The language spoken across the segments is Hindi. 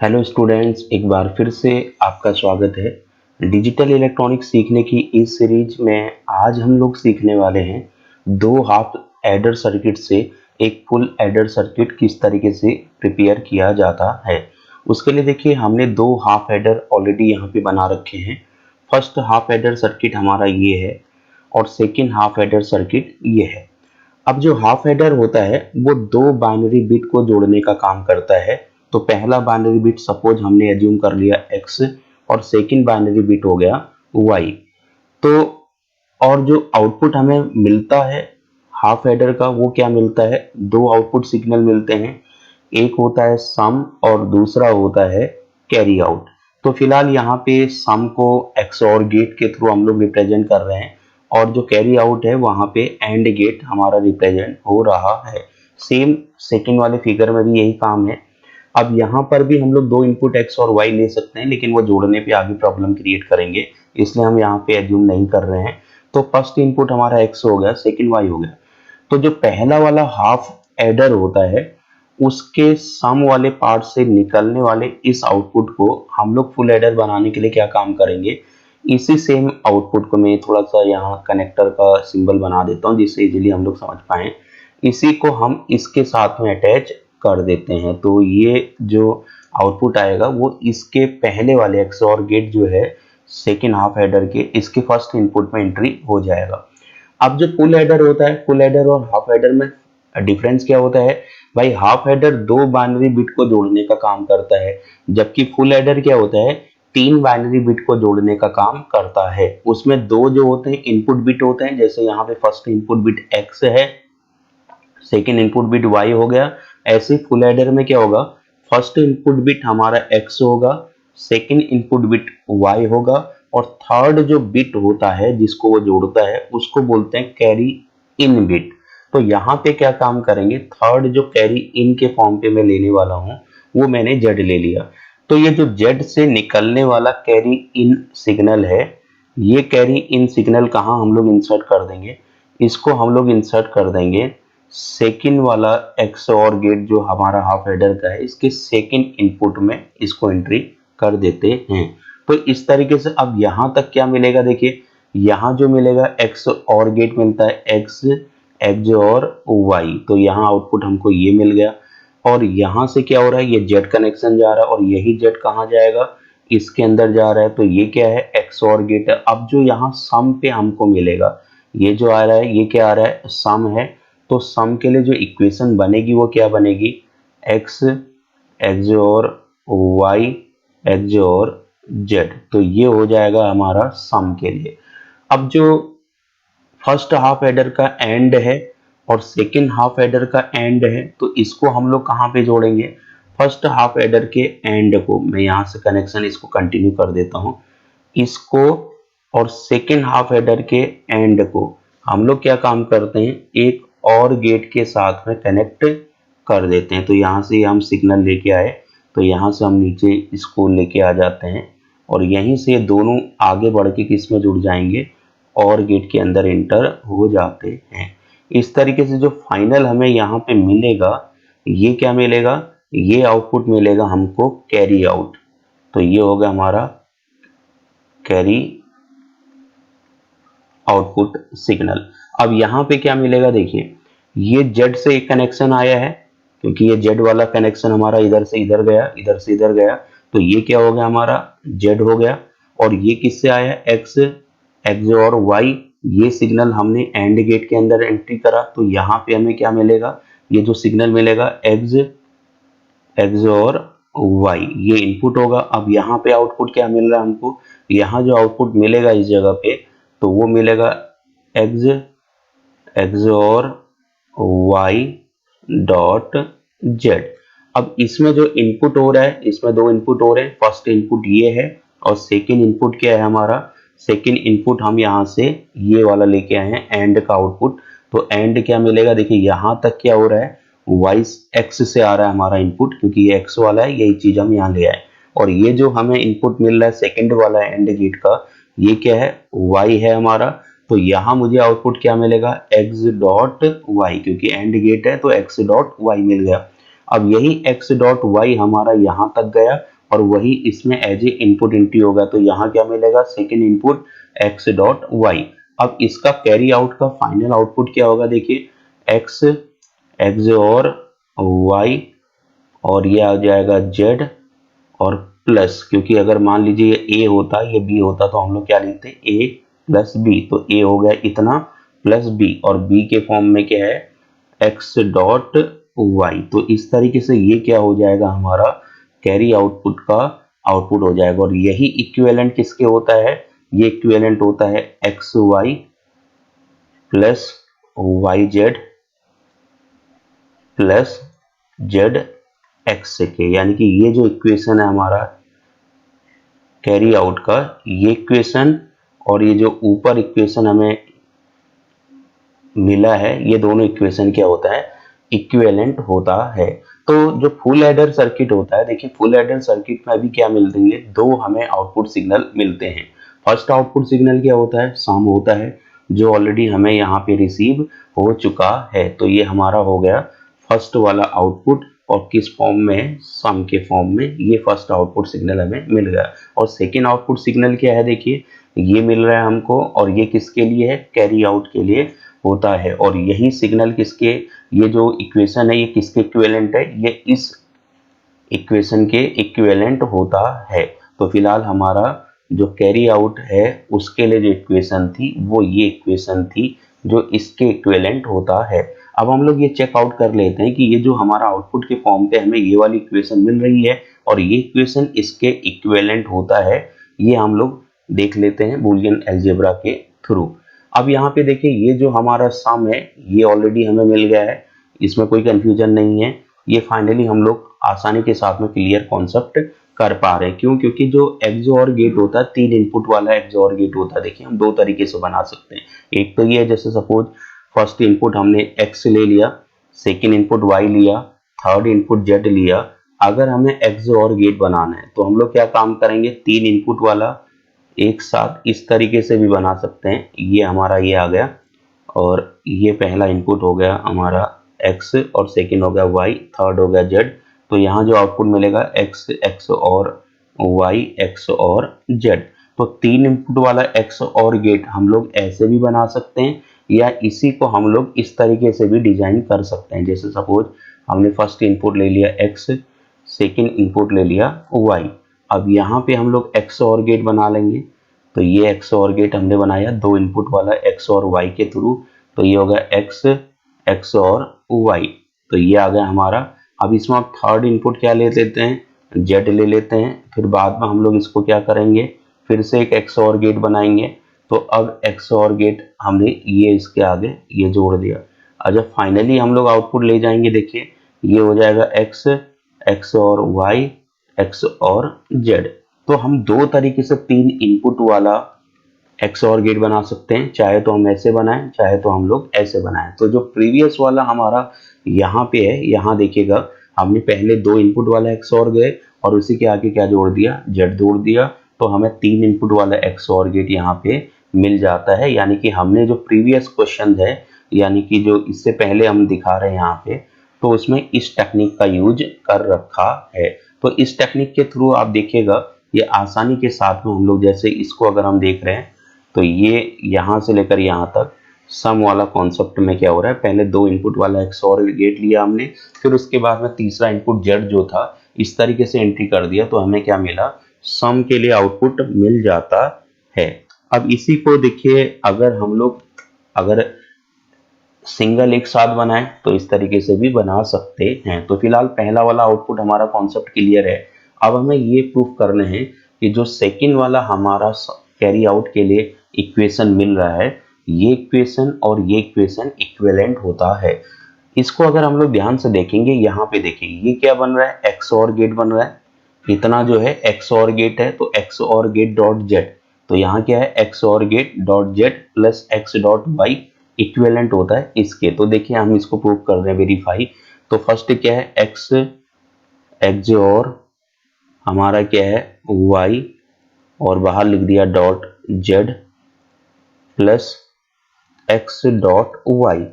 हेलो स्टूडेंट्स, एक बार फिर से आपका स्वागत है। डिजिटल इलेक्ट्रॉनिक्स सीखने की इस सीरीज में आज हम लोग सीखने वाले हैं दो हाफ एडर सर्किट से एक फुल एडर सर्किट किस तरीके से प्रिपेयर किया जाता है। उसके लिए देखिए, हमने दो हाफ एडर ऑलरेडी यहाँ पे बना रखे हैं। फर्स्ट हाफ एडर सर्किट हमारा ये है और सेकेंड हाफ एडर सर्किट ये है। अब जो हाफ एडर होता है वो दो बाइनरी बिट को जोड़ने का काम करता है। तो पहला बाइनरी बिट सपोज हमने एज्यूम कर लिया x और सेकंड बाइनरी बिट हो गया y। तो और जो आउटपुट हमें मिलता है हाफ एडर का वो क्या मिलता है, दो आउटपुट सिग्नल मिलते हैं। एक होता है सम और दूसरा होता है कैरी आउट। तो फिलहाल यहाँ पे सम को XOR गेट के थ्रू हम लोग रिप्रेजेंट कर रहे हैं और जो कैरी आउट है वहां पे एंड गेट हमारा रिप्रेजेंट हो रहा है। सेम सेकंड वाले फिगर में भी यही काम है। अब यहाँ पर भी हम लोग दो इनपुट x और y ले सकते हैं, लेकिन वो जोड़ने पे आगे प्रॉब्लम क्रिएट करेंगे, इसलिए हम यहाँ पे एज्यूम नहीं कर रहे हैं। तो फर्स्ट इनपुट हमारा x हो गया, सेकंड y हो गया। तो जो पहला वाला हाफ एडर होता है उसके सम वाले पार्ट से निकलने वाले इस आउटपुट को हम लोग फुल एडर बनाने के लिए क्या काम करेंगे, इसी सेम आउटपुट को मैं थोड़ा सा यहाँ कनेक्टर का सिंबल बना देता हूँ जिससे इजीली हम लोग समझ पाए। इसी को हम इसके साथ में अटैच कर देते हैं। तो ये जो आउटपुट आएगा वो इसके पहले वाले XOR गेट जो है सेकेंड हाफ एडर के, इसके फर्स्ट इनपुट में एंट्री हो जाएगा। अब जो फुल एडर होता है, फुल एडर और हाफ एडर में डिफरेंस क्या होता है भाई, हाफ एडर दो बाइनरी बिट को जोड़ने का काम करता है, जबकि फुल एडर क्या होता है, तीन बाइनरी बिट को जोड़ने का काम करता है। उसमें दो जो होते हैं इनपुट बिट होते हैं, जैसे यहाँ पे फर्स्ट इनपुट बिट x है, सेकेंड इनपुट बिट y हो गया। ऐसे फुल एडर में क्या होगा, फर्स्ट इनपुट बिट हमारा x होगा, सेकेंड इनपुट बिट y होगा और थर्ड जो बिट होता है जिसको वो जोड़ता है उसको बोलते हैं कैरी इन बिट। तो यहाँ पे क्या काम करेंगे, थर्ड जो कैरी इन के फॉर्म पे मैं लेने वाला हूँ वो मैंने जेड ले लिया। तो ये जो जेड से निकलने वाला कैरी इन सिग्नल है, ये कैरी इन सिग्नल कहाँ हम लोग इंसर्ट कर देंगे, इसको हम लोग इंसर्ट कर देंगे सेकेंड वाला XOR गेट जो हमारा हाफ एडर का है, इसके सेकेंड इनपुट में इसको एंट्री कर देते हैं। तो इस तरीके से अब यहां तक क्या मिलेगा, देखिए यहां जो मिलेगा XOR गेट मिलता है X XOR Y। तो यहाँ आउटपुट हमको ये मिल गया और यहाँ से क्या हो रहा है, ये जेड कनेक्शन जा रहा है और यही जेड कहाँ जाएगा, इसके अंदर जा रहा है। तो ये क्या है, XOR गेट है। अब जो यहाँ सम पे हमको मिलेगा, ये जो आ रहा है ये क्या आ रहा है, सम है। तो सम के लिए जो इक्वेशन बनेगी वो क्या बनेगी, x XOR y XOR z। तो ये हो जाएगा हमारा सम के लिए। अब जो फर्स्ट हाफ एडर का एंड है और सेकेंड हाफ एडर का एंड है, तो इसको हम लोग कहाँ पे जोड़ेंगे, फर्स्ट हाफ एडर के एंड को मैं यहाँ से कनेक्शन इसको कंटिन्यू कर देता हूँ, इसको और सेकेंड हाफ एडर के एंड को हम लोग क्या काम करते हैं, एक और गेट के साथ में कनेक्ट कर देते हैं। तो यहाँ से हम सिग्नल लेके आए, तो यहाँ से हम नीचे इसको लेके आ जाते हैं और यहीं से दोनों आगे बढ़ के किस में जुड़ जाएंगे, और गेट के अंदर एंटर हो जाते हैं। इस तरीके से जो फाइनल हमें यहाँ पे मिलेगा, ये क्या मिलेगा, ये आउटपुट मिलेगा हमको कैरी आउट। तो ये होगा हमारा कैरी आउटपुट सिग्नल। अब यहाँ पे क्या मिलेगा, देखिए ये जेड से एक कनेक्शन आया है, क्योंकि ये जेड वाला कनेक्शन हमारा इधर से इधर गया, इधर से इधर गया। तो ये क्या हो गया, हमारा जेड हो गया। और ये किससे आया है, एक्स XOR y। ये सिग्नल हमने एंड गेट के अंदर एंट्री करा, तो यहाँ पे हमें क्या मिलेगा, ये जो सिग्नल मिलेगा x XOR y, ये इनपुट होगा। अब यहाँ पे आउटपुट क्या मिल रहा है हमको, यहाँ जो आउटपुट मिलेगा इस जगह पे, तो वो मिलेगा x XOR y dot z। अब इसमें जो इनपुट हो रहा है, इसमें दो इनपुट हो रहे हैं, फर्स्ट इनपुट ये है और सेकेंड इनपुट क्या है हमारा, सेकेंड इनपुट हम यहाँ से ये वाला लेके आए हैं एंड का आउटपुट। तो एंड क्या मिलेगा, देखिए यहाँ तक क्या हो रहा है, y x से आ रहा है हमारा इनपुट, क्योंकि ये x वाला है, यही चीज हम यहाँ ले आए। और ये जो हमें इनपुट मिल रहा है सेकेंड वाला एंड गेट का, ये क्या है, y है हमारा। तो यहाँ मुझे आउटपुट क्या मिलेगा, x डॉट y, क्योंकि एंड गेट है तो x डॉट y मिल गया। अब यही x डॉट y हमारा यहाँ तक गया और वही इसमें एज ए इनपुट एंट्री होगा। तो यहाँ क्या मिलेगा, second input X dot Y. अब इसका कैरी आउट का फाइनल आउटपुट क्या होगा, देखिए एक्स, एक्स और वाई, और ये आ जाएगा जेड और प्लस, क्योंकि अगर मान लीजिए ये ए होता, ये बी होता, तो हम लोग क्या लिखते हैं, ए प्लस बी। तो ए हो गया इतना प्लस बी, और बी के फॉर्म में क्या है, एक्स डॉट वाई। तो इस तरीके से ये क्या हो जाएगा, हमारा कैरी आउटपुट का आउटपुट हो जाएगा। और यही इक्विवेलेंट किसके होता है, ये इक्विवेलेंट होता है X Y plus Y Z plus Z X के, यानी कि ये जो इक्वेशन है हमारा कैरी आउट का, ये इक्वेशन और ये जो ऊपर इक्वेशन हमें मिला है, ये दोनों इक्वेशन क्या होता है, इक्विवेलेंट होता है। तो जो फुल एडर सर्किट होता है, देखिए फुल एडर सर्किट में अभी क्या मिलते हैं, दो हमें आउटपुट सिग्नल मिलते हैं। फर्स्ट आउटपुट सिग्नल क्या होता है, सम होता है, जो ऑलरेडी हमें यहाँ पे रिसीव हो चुका है। तो ये हमारा हो गया फर्स्ट वाला आउटपुट, और किस फॉर्म में, सम के फॉर्म में, ये फर्स्ट आउटपुट सिग्नल हमें मिल गया। और सेकेंड आउटपुट सिग्नल क्या है, देखिए ये मिल रहा है हमको, और ये किसके लिए है, कैरी आउट के लिए होता है। और यही सिग्नल किसके, ये जो इक्वेशन है ये किसके इक्विवेलेंट है, ये इस इक्वेशन के इक्विवेलेंट होता है। तो फिलहाल हमारा जो कैरी आउट है उसके लिए जो इक्वेशन थी वो ये इक्वेशन थी जो इसके इक्विवेलेंट होता है। अब हम लोग ये चेक आउट कर लेते हैं कि ये जो हमारा आउटपुट के फॉर्म पे हमें ये वाली इक्वेशन मिल रही है और ये इक्वेशन इसके इक्विवेलेंट होता है, ये हम लोग देख लेते हैं बूलियन अलजेब्रा के थ्रू। अब यहाँ पे देखिए ये जो हमारा सम है ये ऑलरेडी हमें मिल गया है, इसमें कोई कंफ्यूजन नहीं है। ये फाइनली हम लोग आसानी के साथ में क्लियर कॉन्सेप्ट कर पा रहे हैं। क्यों, क्योंकि जो एक्सओर गेट होता है, 3 इनपुट वाला एक्सओर गेट होता है, देखिए हम दो तरीके से बना सकते हैं। एक तो ये है, जैसे सपोज फर्स्ट इनपुट हमने एक्स ले लिया, सेकेंड इनपुट वाई लिया, थर्ड इनपुट जेड लिया। अगर हमें एक्सओर गेट बनाना है तो हम लोग क्या काम करेंगे, 3 इनपुट वाला एक साथ इस तरीके से भी बना सकते हैं। ये हमारा ये आ गया, और ये पहला इनपुट हो गया हमारा x, और सेकंड हो गया y, थर्ड हो गया z। तो यहाँ जो आउटपुट मिलेगा x, x और y, x और z। तो 3 इनपुट वाला x और गेट हम लोग ऐसे भी बना सकते हैं, या इसी को हम लोग इस तरीके से भी डिजाइन कर सकते हैं। जैसे सपोज हमने फर्स्ट इनपुट ले लिया x, सेकेंड इनपुट ले लिया y। अब यहाँ पे हम लोग एक्स और गेट बना लेंगे। तो ये एक्स और गेट हमने बनाया दो इनपुट वाला एक्स और वाई के थ्रू। तो ये होगा एक्स, एक्स और वाई। तो ये आ गया हमारा। अब इसमें आप थर्ड इनपुट क्या ले लेते हैं, जेड ले लेते हैं। फिर बाद में हम लोग इसको क्या करेंगे, फिर से एक एक्स और गेट बनाएंगे। तो अब एक्स और गेट हमने ये इसके आगे ये जोड़ दिया। और जब फाइनली हम लोग आउटपुट ले जाएंगे, देखिए ये हो जाएगा एक्स, एक्स और वाई, एक्स और जेड। तो हम दो तरीके से 3 इनपुट वाला एक्स और गेट बना सकते हैं, चाहे तो हम ऐसे बनाएं, चाहे तो हम लोग ऐसे बनाएं। तो जो प्रीवियस वाला हमारा यहाँ पे है, यहाँ देखिएगा हमने पहले 2 इनपुट वाला एक्स और गए और उसी के आगे क्या जोड़ दिया, जेड जोड़ दिया। तो हमें 3 इनपुट वाला एक्स और गेट यहाँ पे मिल जाता है। यानी कि हमने जो प्रीवियस क्वेश्चन है, यानी कि जो इससे पहले हम दिखा रहे हैं यहाँ पे, तो उसमें इस टेक्निक का यूज कर रखा है। तो इस टेक्निक के थ्रू आप देखिएगा ये आसानी के साथ में हम लोग, जैसे इसको अगर हम देख रहे हैं तो ये यहाँ से लेकर यहाँ तक सम वाला कॉन्सेप्ट में क्या हो रहा है, पहले 2 इनपुट वाला एक्स और गेट लिया हमने, फिर उसके बाद में तीसरा इनपुट जेड जो था इस तरीके से एंट्री कर दिया। तो हमें क्या मिला, सम के लिए आउटपुट मिल जाता है। अब इसी को देखिए अगर हम लोग अगर सिंगल एक साथ बनाएं तो इस तरीके से भी बना सकते हैं। तो फिलहाल पहला वाला आउटपुट हमारा कॉन्सेप्ट क्लियर है। अब हमें ये प्रूफ करना है कि जो सेकंड वाला हमारा कैरी आउट के लिए इक्वेशन मिल रहा है, ये इक्वेशन और ये इक्वेशन इक्विवेलेंट होता है। इसको अगर हम लोग ध्यान से देखेंगे, यहाँ पे देखिए ये क्या बन रहा है, एक्स और गेट बन रहा है। इतना जो है एक्स और गेट है, तो एक्स और गेट डॉट जेड। तो यहाँ क्या है, एक्स और gate dot Z plus X dot Y equivalent होता है इसके। तो देखिए हम इसको प्रूव कर रहे हैं, वेरीफाई। तो फर्स्ट क्या है, एक्स, एक्स और हमारा क्या है वाई, और बाहर लिख दिया dot Z plus X dot Y.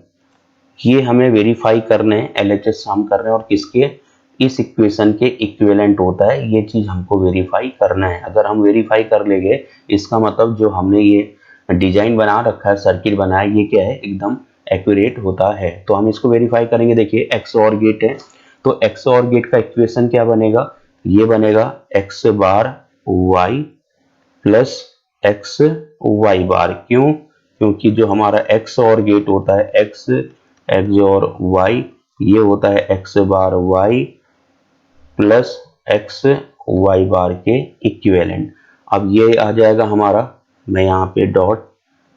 ये हमें वेरीफाई करने हैं, एलएचएस हम कर रहे हैं, और किसके, इस इक्वेशन के इक्विवेलेंट होता है, ये चीज हमको वेरीफाई करना है। अगर हम वेरीफाई कर लेंगे, इसका मतलब जो हमने ये डिजाइन बना रखा है, सर्किट बनाया, ये क्या है, एकदम एक्यूरेट होता है। तो हम इसको वेरीफाई करेंगे। देखिए एक्स और गेट है, तो एक्स और गेट का इक्वेशन क्या बनेगा, ये बनेगा x bar Y plus x y बार। क्यों? क्योंकि जो हमारा एक्स और गेट होता है, एक्स एक्स और वाई, ये होता है x bar Y plus x y बार के इक्विवेलेंट। अब ये आ जाएगा हमारा, मैं यहाँ पे डॉट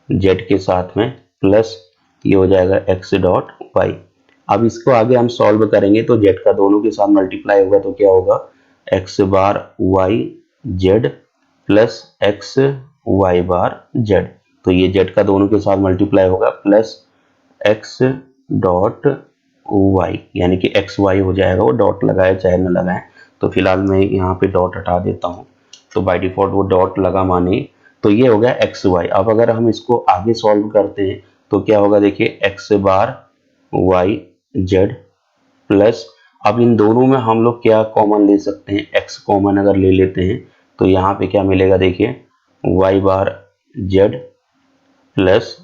जेड के साथ में प्लस ये हो जाएगा एक्स डॉट वाई। अब इसको आगे हम सॉल्व करेंगे तो जेड का दोनों के साथ मल्टीप्लाई होगा, तो क्या होगा, x bar y Z plus x y bar z. तो ये जेड का दोनों के साथ मल्टीप्लाई होगा प्लस एक्स डॉट वाई, यानी कि एक्स वाई हो जाएगा, वो डॉट लगाए चाहे न लगाए। तो फिलहाल मैं यहाँ पे डॉट हटा देता हूँ, तो बाय डिफॉल्ट वो डॉट लगा माने, तो ये हो गया एक्स वाई। अब अगर हम इसको आगे सॉल्व करते हैं तो क्या होगा, देखिए x bar y Z plus, अब इन दोनों में हम लोग क्या कॉमन ले सकते हैं, एक्स कॉमन अगर ले लेते हैं तो यहाँ पे क्या मिलेगा, देखिए Y bar Z plus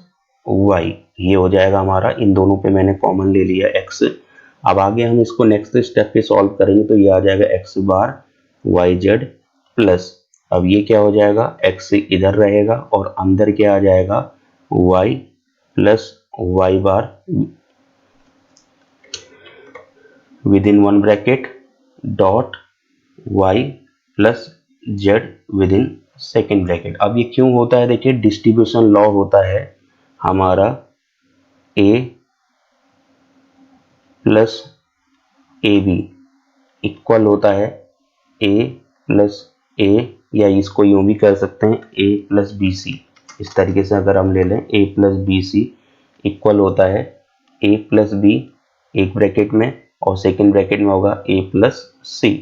Y, ये हो जाएगा हमारा, इन दोनों पे मैंने कॉमन ले लिया एक्स। अब आगे हम इसको नेक्स्ट स्टेप पे सॉल्व करेंगे तो ये आ जाएगा x bar y Z plus, अब ये क्या हो जाएगा, एक्स इधर रहेगा और अंदर क्या आ जाएगा, Y plus Y bar within one bracket dot Y plus Z within second bracket. अब ये क्यों होता है, देखिए डिस्ट्रीब्यूशन लॉ होता है हमारा, ए प्लस ए बी इक्वल होता है ए प्लस ए, या इसको यूं भी कर सकते हैं ए प्लस बी सी। इस तरीके से अगर हम ले लें, ए प्लस बी सी इक्वल होता है ए प्लस बी एक ब्रैकेट में और सेकेंड ब्रैकेट में होगा ए प्लस सी।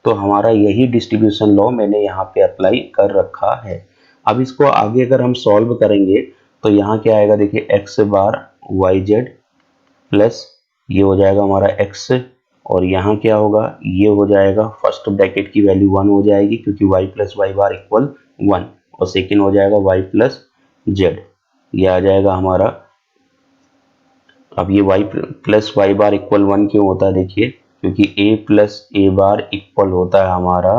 तो हमारा यही डिस्ट्रीब्यूशन लॉ मैंने यहाँ पे अप्लाई कर रखा है। अब इसको आगे अगर हम सॉल्व करेंगे तो यहाँ क्या आएगा, देखिए x bar y Z plus ये हो जाएगा हमारा एक्स, और यहाँ क्या होगा, ये हो जाएगा फर्स्ट ब्रैकेट की वैल्यू 1 हो जाएगी क्योंकि y प्लस वाई बार इक्वल 1, और सेकेंड हो जाएगा y प्लस जेड, ये आ जाएगा हमारा। अब ये y प्लस वाई बार इक्वल 1 क्यों होता है, देखिए क्योंकि a plus A bar equal होता है हमारा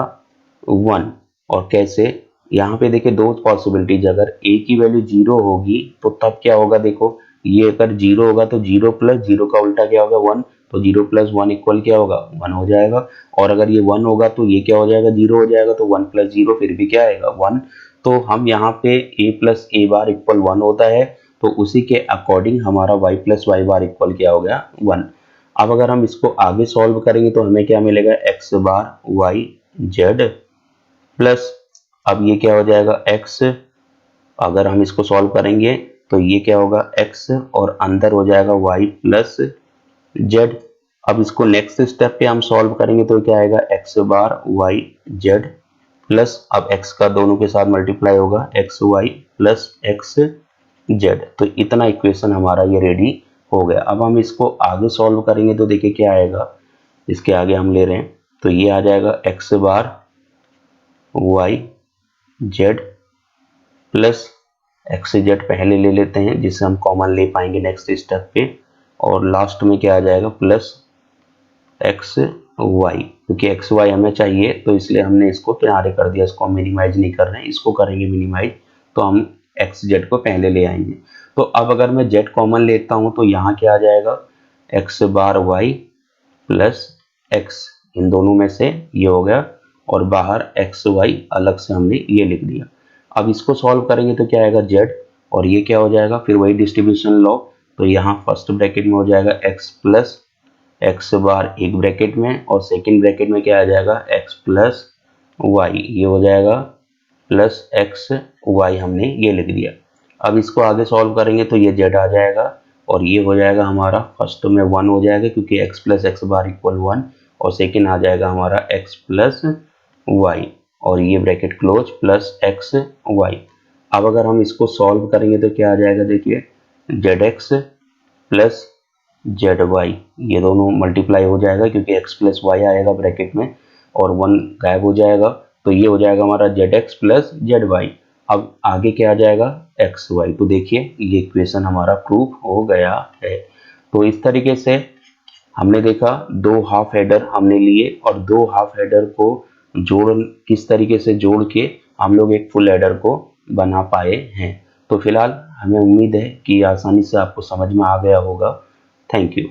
1। और कैसे, यहाँ पे देखिए दो पॉसिबिलिटीज, अगर a की वैल्यू 0 होगी तो तब क्या होगा, देखो ये अगर 0 होगा तो 0 प्लस 0 का उल्टा क्या होगा 1, तो 0 प्लस 1 इक्वल क्या होगा 1 हो जाएगा। और अगर ये 1 होगा तो ये क्या हो जाएगा 0 हो जाएगा, तो 1 प्लस 0 फिर भी क्या आएगा 1। तो हम यहाँ पे a plus A bar equal 1 होता है, तो उसी के अकॉर्डिंग हमारा y प्लस वाई बार इक्वल क्या हो गया 1। अब अगर हम इसको आगे सॉल्व करेंगे तो हमें क्या मिलेगा, x bar y Z plus, अब ये क्या हो जाएगा x, अगर हम इसको सॉल्व करेंगे तो ये क्या होगा x और अंदर हो जाएगा y प्लस जेड। अब इसको नेक्स्ट स्टेप पे हम सॉल्व करेंगे तो क्या आएगा, x bar y Z plus, अब x का दोनों के साथ मल्टीप्लाई होगा X Y plus x Z. तो इतना इक्वेशन हमारा ये रेडी हो गया। अब हम इसको आगे सॉल्व करेंगे तो देखिए क्या आएगा, इसके आगे हम ले रहे हैं तो ये आ जाएगा x bar y Z plus x z पहले ले लेते हैं जिससे हम कॉमन ले पाएंगे नेक्स्ट स्टेप पे, और लास्ट में क्या आ जाएगा प्लस एक्स वाई, क्योंकि एक्स वाई हमें चाहिए तो इसलिए हमने इसको किनारे कर दिया, इसको हम मिनिमाइज नहीं कर रहे हैं, इसको करेंगे मिनिमाइज तो हम एक्स जेड को पहले ले आएंगे। तो अब अगर मैं जेड कॉमन लेता हूं तो यहाँ क्या आ जाएगा, x bar Y plus x, इन दोनों में से ये हो गया, और बाहर एक्स वाई अलग से हमने ये लिख दिया। अब इसको सॉल्व करेंगे तो क्या आएगा जेड, और ये क्या हो जाएगा, फिर वही डिस्ट्रीब्यूशन लॉ, तो यहाँ फर्स्ट ब्रैकेट में हो जाएगा एक्स प्लस एक्स बार एक ब्रैकेट में, और सेकेंड ब्रैकेट में क्या आ जाएगा एक्स प्लस वाई, ये हो जाएगा प्लस एक्स वाई, हमने ये लिख दिया। अब इसको आगे सॉल्व करेंगे तो ये जेड आ जाएगा, और ये हो जाएगा हमारा फर्स्ट में 1 हो जाएगा क्योंकि x प्लस एक्स बार इक्वल 1, और सेकेंड आ जाएगा हमारा x प्लस वाई, और ये bracket close plus x Y. अब अगर हम इसको सॉल्व करेंगे तो क्या आ जाएगा, देखिए Z X plus Z Y, ये दोनों मल्टीप्लाई हो जाएगा क्योंकि एक्स प्लस वाई आएगा ब्रैकेट में और 1 गायब हो जाएगा, तो ये हो जाएगा हमारा Z X plus Z Y. अब आगे क्या आ जाएगा, एक्स वाई। तो देखिए ये इक्वेशन हमारा प्रूफ हो गया है। तो इस तरीके से हमने देखा दो हाफ हेडर हमने लिए और दो हाफ हेडर को जोड़ किस तरीके से जोड़ के हम लोग एक फुल हेडर को बना पाए हैं। तो फिलहाल हमें उम्मीद है कि आसानी से आपको समझ में आ गया होगा। Thank you.